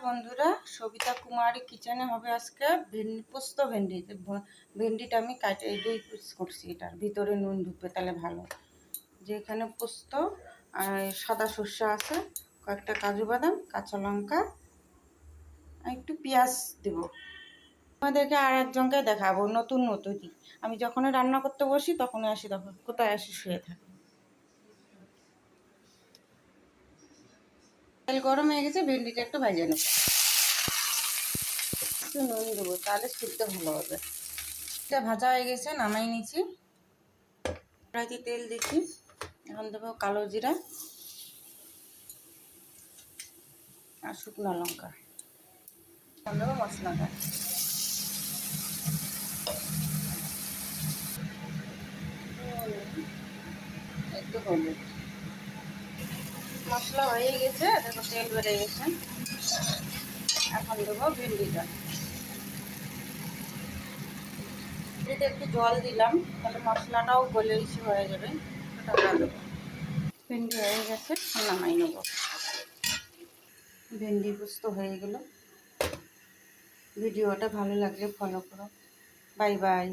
বন্ধুরা, সবিতা কুমারী কিচেনে হবে আজকে পোস্ত ভেন্ডি। ভেন্ডিটা আমি কাটে 2 পিস করছি, এটার ভিতরে নুন ঢুকবে তাহলে ভালো। যে এখানে পোস্ত আর সাদা সর্ষে আছে, কয়েকটা কাজু বাদাম, কাঁচা লঙ্কা আর একটু পেঁয়াজ দেব। আমাদেরকে আর একজনকে দেখাবো নতুন নতুন। আমি যখনই রান্না করতে বসি তখনই আসি, তখন কোথায় আসি শুয়ে থাকি। তেল গরম হয়ে গেছে, ভেন্ডিটা একটু ভেজে নেব। একটু নুন দেবো, তাহলে সিদ্ধ ভালো হবে। এটা ভাজা হয়ে গেছে, নামাই নিচ্ছি। কড়াইতে তেল দিচ্ছি, এখন দেবো কালো জিরা আর শুকনো লঙ্কা। এখন দেবো মশলাটা, একটু হলুদ। মশলা হয়ে গেছে, দেখো তেল বেড়ে গেছে। এখন দেবো ভেন্ডিটা। ভেন্ডিতে একটু জল দিলাম, তাহলে মশলাটাও গলে ইসে হয়ে যাবে। ঢাকা দেবো। ভেন্ডি হয়ে গেছে, নামাই নেবো। ভেন্ডি পোস্ত হয়ে গেল। ভিডিওটা ভালো লাগলে ফলো করো। Bye bye.